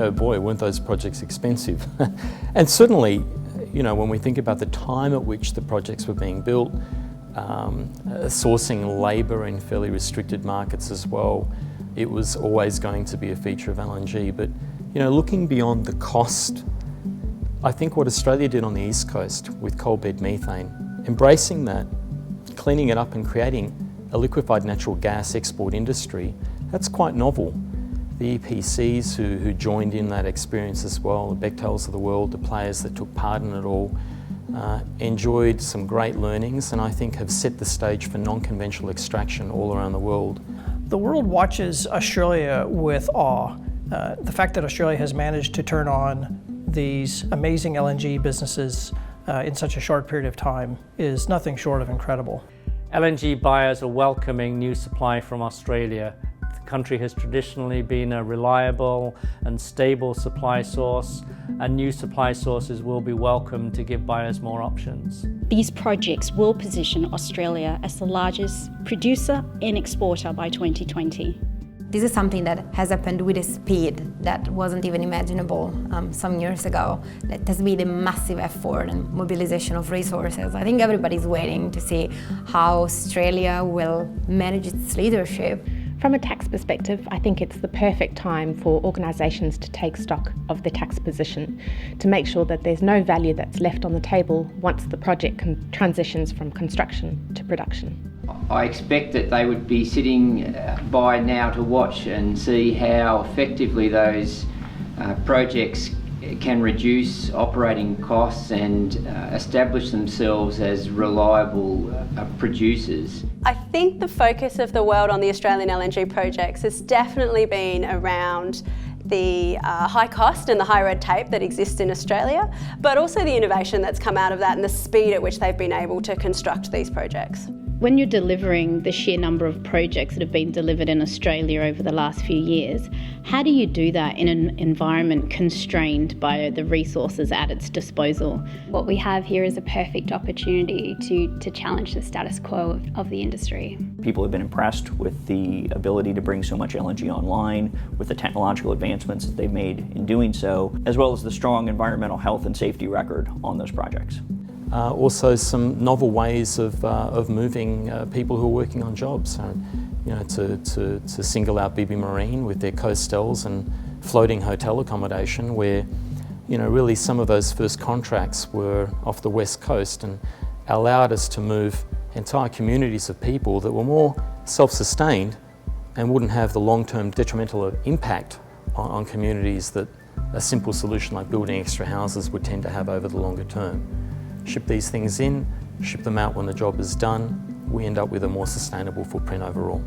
oh boy, weren't those projects expensive? And certainly, when we think about the time at which the projects were being built, sourcing labour in fairly restricted markets as well, it was always going to be a feature of LNG. But looking beyond the cost, I think what Australia did on the East Coast with coal bed methane, embracing that, cleaning it up and creating a liquefied natural gas export industry, that's quite novel. The EPCs who joined in that experience as well, the Bechtels of the world, the players that took part in it all, enjoyed some great learnings and I think have set the stage for non-conventional extraction all around the world. The world watches Australia with awe. The fact that Australia has managed to turn on these amazing LNG businesses in such a short period of time is nothing short of incredible. LNG buyers are welcoming new supply from Australia. The country has traditionally been a reliable and stable supply source, and new supply sources will be welcome to give buyers more options. These projects will position Australia as the largest producer and exporter by 2020. This is something that has happened with a speed that wasn't even imaginable some years ago. That has been a massive effort and mobilization of resources. I think everybody's waiting to see how Australia will manage its leadership. From a tax perspective, I think it's the perfect time for organisations to take stock of the tax position, to make sure that there's no value that's left on the table once the project transitions from construction to production. I expect that they would be sitting by now to watch and see how effectively those projects can reduce operating costs and establish themselves as reliable producers. I think the focus of the world on the Australian LNG projects has definitely been around the high cost and the high red tape that exists in Australia, but also the innovation that's come out of that and the speed at which they've been able to construct these projects. When you're delivering the sheer number of projects that have been delivered in Australia over the last few years, how do you do that in an environment constrained by the resources at its disposal? What we have here is a perfect opportunity to challenge the status quo of the industry. People have been impressed with the ability to bring so much LNG online, with the technological advancements that they've made in doing so, as well as the strong environmental health and safety record on those projects. Also some novel ways of moving people who are working on jobs. To single out BB Marine with their coastels and floating hotel accommodation where, really some of those first contracts were off the west coast and allowed us to move entire communities of people that were more self-sustained and wouldn't have the long-term detrimental impact on communities that a simple solution like building extra houses would tend to have over the longer term. Ship these things in, ship them out when the job is done, we end up with a more sustainable footprint overall.